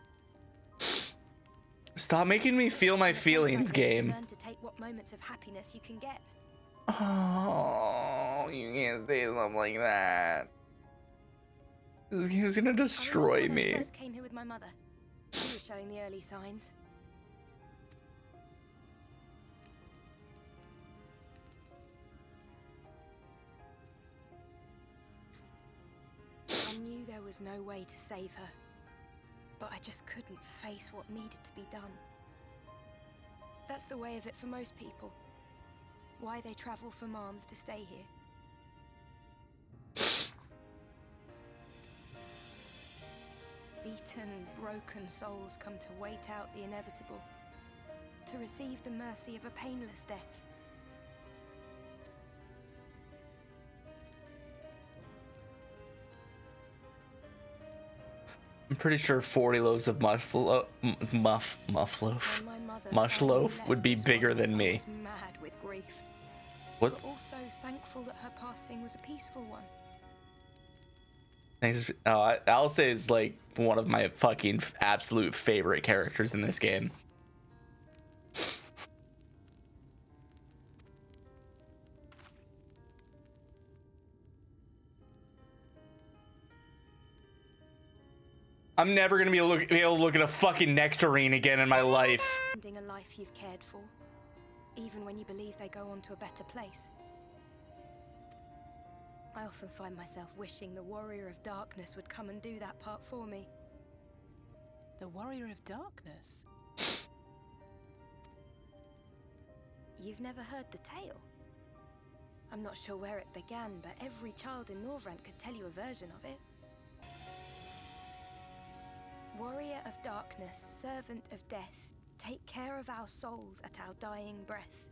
Stop making me feel my feelings, game. Learn to take what moments of happiness you can get. Oh, you can't say something like that. This game's gonna destroy me. I first came here with my mother. She was showing the early signs. I knew there was no way to save her, but I just couldn't face what needed to be done. That's the way of it for most people. Why they travel from arms to stay here. Beaten, broken souls come to wait out the inevitable, to receive the mercy of a painless death. I'm pretty sure 40 loaves of mush loaf would be bigger than me. I was mad with grief. What? But also thankful that her passing was a peaceful one. Thanks. Oh, Alisaie is like one of my fucking absolute favorite characters in this game. I'm never gonna be able to look at a fucking nectarine again in my life. Ending a life you've cared for, even when you believe they go on to a better place. I often find myself wishing the Warrior of Darkness would come and do that part for me. The Warrior of Darkness? You've never heard the tale? I'm not sure where it began, but every child in Norvrent could tell you a version of it. Warrior of Darkness, servant of death, take care of our souls at our dying breath.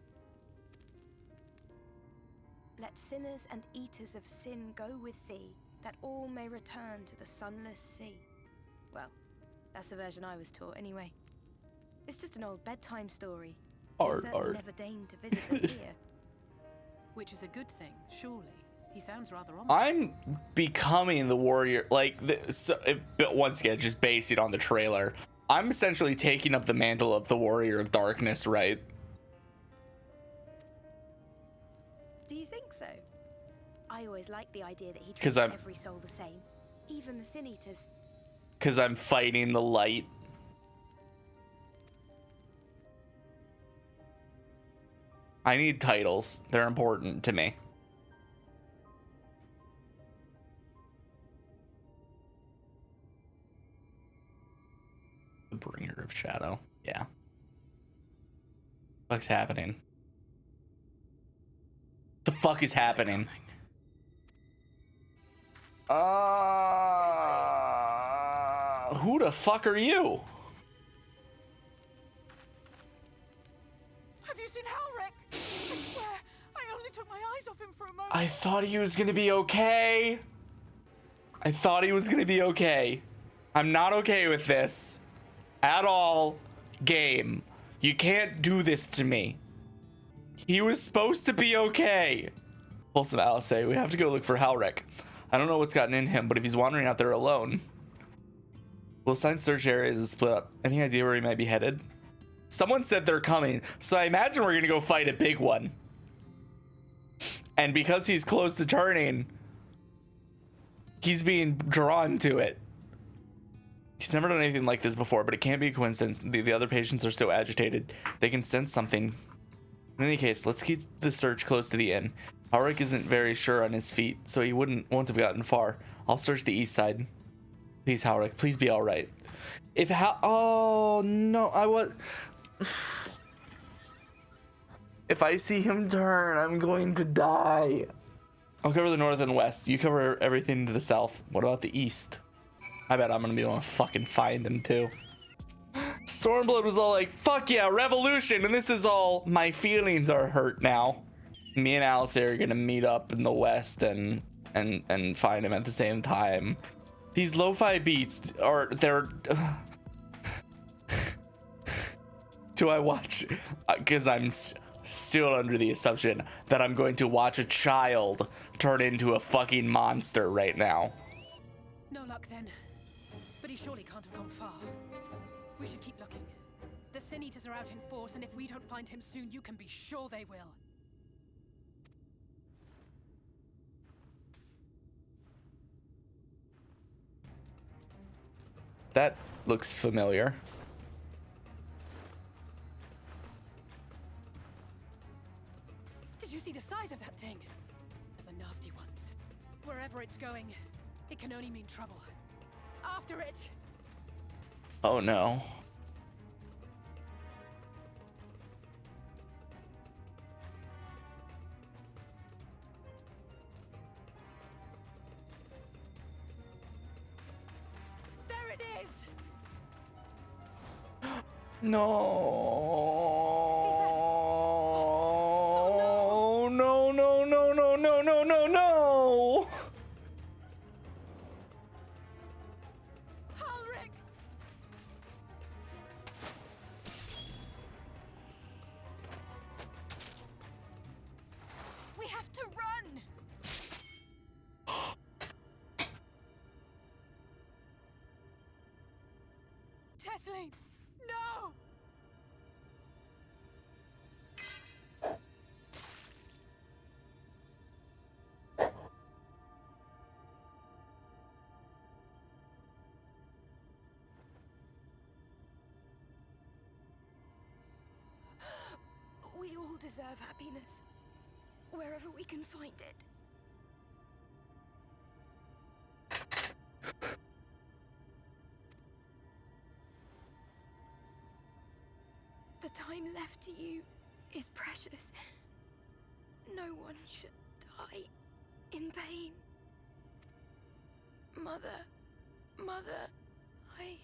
Let sinners and eaters of sin go with thee, that all may return to the sunless sea. Well, that's the version I was taught anyway. It's just an old bedtime story. Art. Never deigned to visit us here. Which is a good thing, surely. He sounds rather ominous. I'm becoming the warrior, like, but once again, just based it on the trailer. I'm essentially taking up the mantle of the Warrior of Darkness, right? Do you think so? I always liked the idea that he treats 'Cause I'm- every soul the same, even the Sin Eaters. Because I'm fighting the light. I need titles. They're important to me. The Bringer of Shadow. Yeah. What's happening? The fuck is happening? Who the fuck are you? Have you seen Halric? I swear, I only took my eyes off him for a moment. I thought he was gonna be okay. I thought he was gonna be okay. I'm not okay with this at all. Game, you can't do this to me. He was supposed to be okay. Wholesome Alisaie, we have to go look for Halric. I don't know what's gotten in him, but if he's wandering out there alone. We'll assign search areas and split up. Any idea where he might be headed? Someone said they're coming, so I imagine we're gonna go fight a big one. And because he's close to turning, he's being drawn to it. He's never done anything like this before, but it can't be a coincidence. The other patients are so agitated. They can sense something. In any case, let's keep the search close to the inn. Halric isn't very sure on his feet, so he won't have gotten far. I'll search the east side. Please, Halric, please be all right. Oh no, if I see him turn, I'm going to die. I'll cover the north and west. You cover everything to the south. What about the east? I bet I'm gonna be able to fucking find him too. Stormblood was all like, fuck yeah, revolution, and this is all, my feelings are hurt now. Me and Alisaie are gonna meet up in the west and find him at the same time. These lo-fi beats are, they're do I watch, because I'm still under the assumption that I'm going to watch a child turn into a fucking monster right now. No luck then. But he surely can't have gone far. We should keep looking. The Sin Eaters are out in force, and if we don't find him soon, you can be sure they will. That looks familiar. Did you see the size of that thing? The nasty ones. Wherever it's going, it can only mean trouble. After it! Oh no. There it is! No. No, no, no, no, no, no, no, no. Ulrich! We have to run! Tesleen! No! We all deserve happiness. Wherever we can find it. The time left to you is precious. No one should die in pain. Mother, I...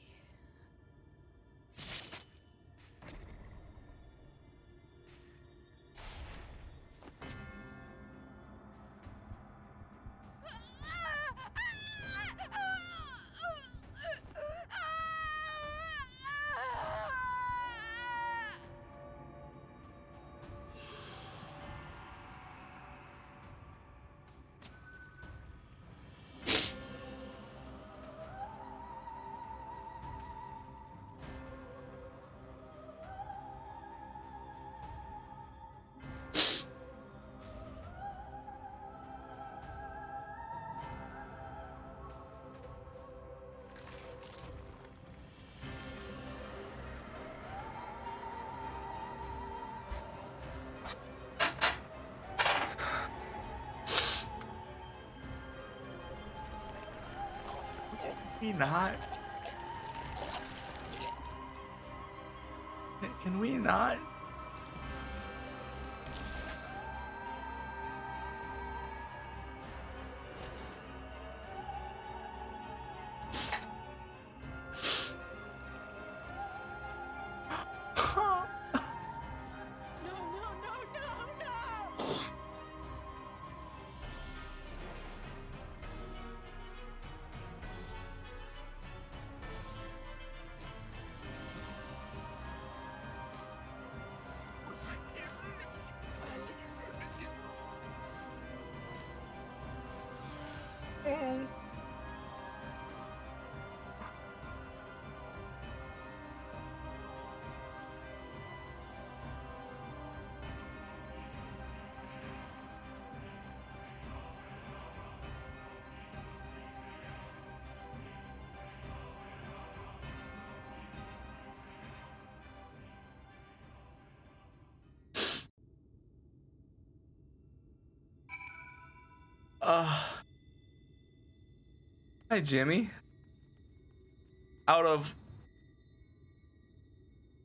Can we not? Can we not? No, no, no, no, no! Hi, Jimmy. Out of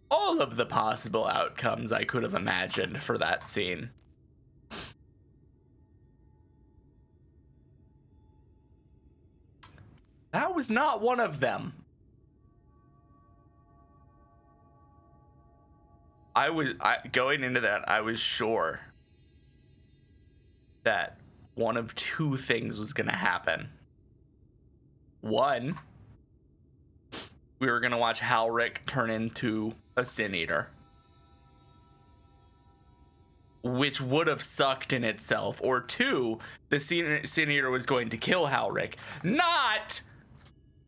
all of the possible outcomes I could have imagined for that scene, that was not one of them. Going into that, I was sure that one of two things was gonna happen. One, we were gonna watch Halric turn into a Sin Eater, which would have sucked in itself. Or two, the Sin Eater was going to kill Halric, not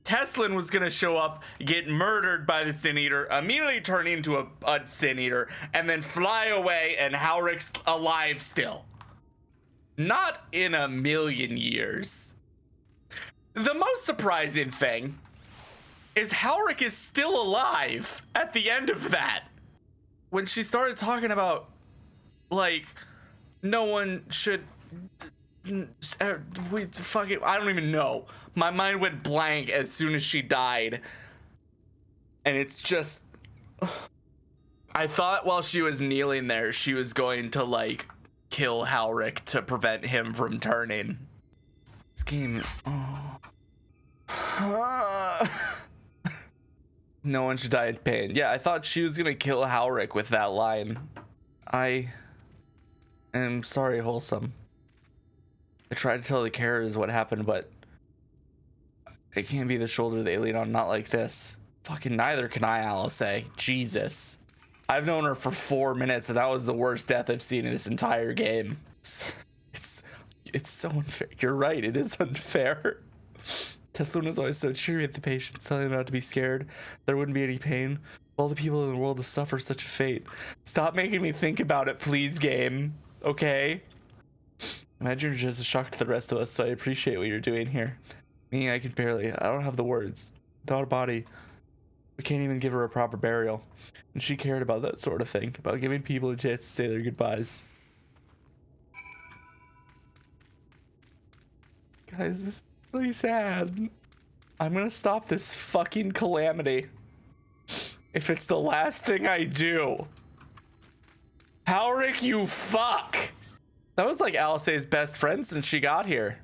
Tesleen was gonna show up, get murdered by the Sin Eater, immediately turn into a Sin Eater, and then fly away, and Howrick's alive still. Not in a million years. The most surprising thing is Howrick is still alive at the end of that. When she started talking about, like, no one should... I don't even know. My mind went blank as soon as she died. And it's just... I thought while she was kneeling there, she was going to, like, kill Howrick to prevent him from turning. This game... No one should die in pain. Yeah, I thought she was gonna kill Howrick with that line. I am sorry, Wholesome. I tried to tell the carers what happened, but I can't be the shoulder they lean on, not like this. Fucking neither can I, Alisaie. Jesus. I've known her for 4 minutes, and that was the worst death I've seen in this entire game. It's so unfair. You're right, it is unfair. Tesleen was always so cheery with the patients, telling them not to be scared. There wouldn't be any pain. All the people in the world to suffer such a fate. Stop making me think about it, please, game. Okay? Imagine you're just as shocked as the rest of us, so I appreciate what you're doing here. Me, I don't have the words. Without a body, we can't even give her a proper burial. And she cared about that sort of thing, about giving people a chance to say their goodbyes. Guys, this is really sad. I'm gonna stop this fucking calamity if it's the last thing I do. Howrick, you fuck! That was like Alisaie's best friend since she got here.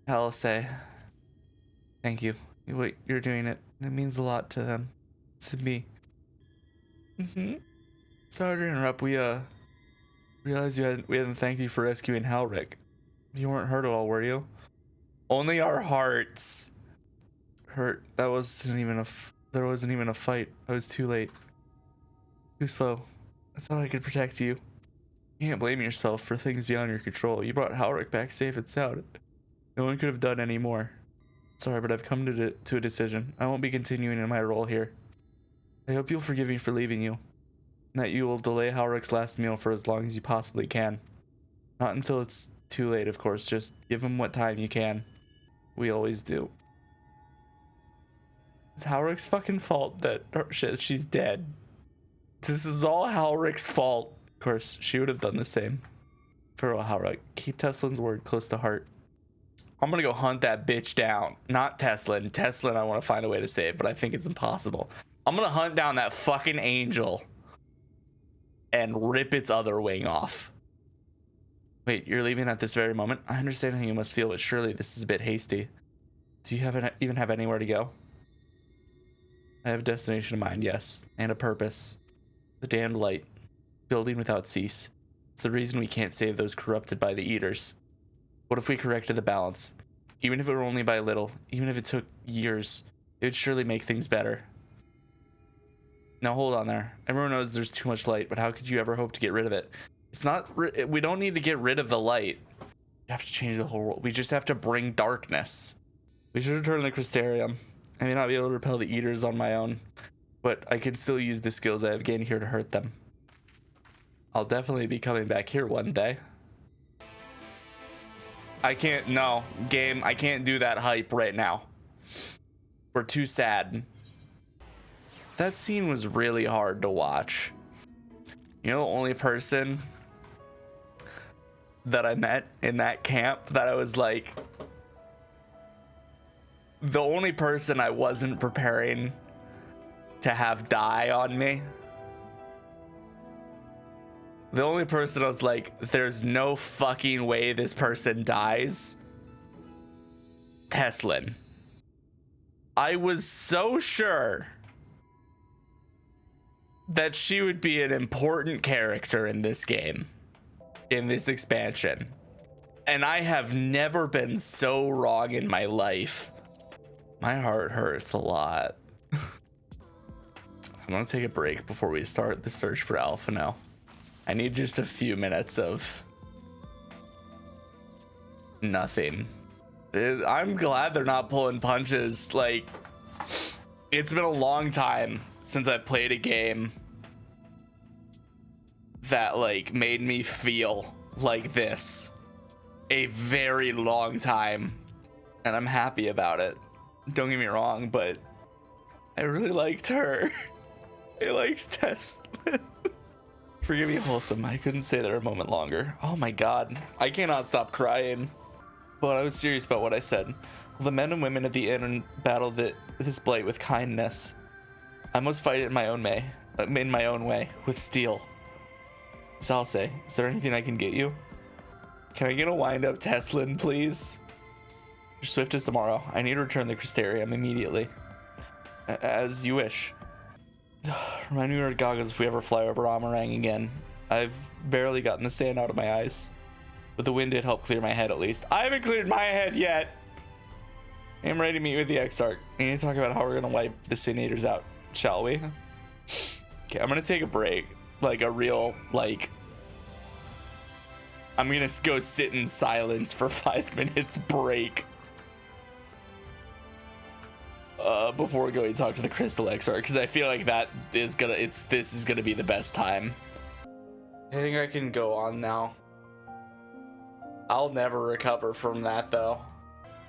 Alisaie, thank you. What you're doing, it means a lot to them. To me. Sorry to interrupt. We realized we hadn't thanked you for rescuing Howrick. You weren't hurt at all, were you? Only our hearts hurt. There wasn't even a fight. I was too late. Too slow. I thought I could protect you. You can't blame yourself for things beyond your control. You brought Howrick back safe and sound. No one could have done any more. Sorry, but I've come to a decision. I won't be continuing in my role here. I hope you'll forgive me for leaving you, and that you will delay Howrick's last meal for as long as you possibly can. Not until it's too late, of course. Just give him what time you can. We always do. It's Howrick's fucking fault that she's dead. This is all Howrick's fault. Of course, she would have done the same. Farewell, Howrick. Keep Tesleen's word close to heart. I'm gonna go hunt that bitch down. Not Tesleen. Tesleen I want to find a way to save, but I think it's impossible. I'm gonna hunt down that fucking angel and rip its other wing off. Wait, you're leaving at this very moment? I understand how you must feel, but surely this is a bit hasty. Do you even have anywhere to go? I have a destination in mind, yes, and a purpose. The damned light. Building without cease. It's the reason we can't save those corrupted by the eaters. What if we corrected the balance? Even if it were only by a little, even if it took years, it would surely make things better. Now hold on there. Everyone knows there's too much light, but how could you ever hope to get rid of it? It's not, we don't need to get rid of the light. We have to change the whole world. We just have to bring darkness. We should return to the Crystarium. I may not be able to repel the eaters on my own, but I can still use the skills I have gained here to hurt them. I'll definitely be coming back here one day. I can't, no, game, I can't do that hype right now. We're too sad. That scene was really hard to watch. You know, the only person that I met in that camp that I was like, the only person I wasn't preparing to have die on me, the only person I was like, there's no fucking way this person dies, Tesleen. I was so sure that she would be an important character in this game, in this expansion. And I have never been so wrong in my life. My heart hurts a lot. I'm gonna take a break before we start the search for Alpha now. I need just a few minutes of nothing. I'm glad they're not pulling punches. Like, It's been a long time since I played a game that like made me feel like this. A very long time, and I'm happy about it. Don't get me wrong, but I really liked her. I liked Tesleen. Forgive me, Wholesome. I couldn't stay there a moment longer. Oh my god, I cannot stop crying. But I was serious about what I said. The men and women at the inn battled this blight with kindness. I must fight it in my own way, with steel. Alisaie, is there anything I can get you? Can I get a wind-up Tesleen, please? Your swift as tomorrow. I need to return the Crystarium immediately. As you wish. Remind me where to goggles if we ever fly over Amarang again. I've barely gotten the sand out of my eyes. But the wind did help clear my head at least. I haven't cleared my head yet! I'm ready to meet with the Exarch. We need to talk about how we're gonna wipe the Senators out, shall we? Okay, I'm gonna take a break. Like a real, like... I'm gonna go sit in silence for 5 minutes break. Before we go and talk to the Crystal Exarch, because I feel like this is gonna be the best time. I think I can go on now. I'll never recover from that though.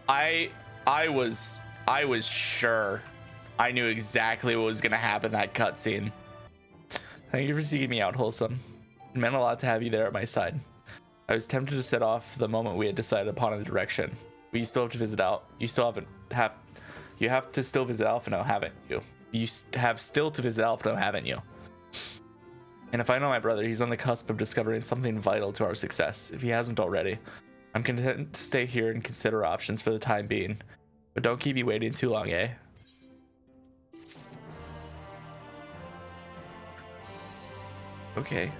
I was sure I knew exactly what was gonna happen in that cutscene. Thank you for seeking me out, Wholesome. It meant a lot to have you there at my side. I was tempted to set off the moment we had decided upon a direction. But you still have to visit out. You have to still visit Alphino, haven't you? You have still to visit Alphino, haven't you? And if I know my brother, he's on the cusp of discovering something vital to our success, if he hasn't already. I'm content to stay here and consider options for the time being. But don't keep me waiting too long, eh? Okay.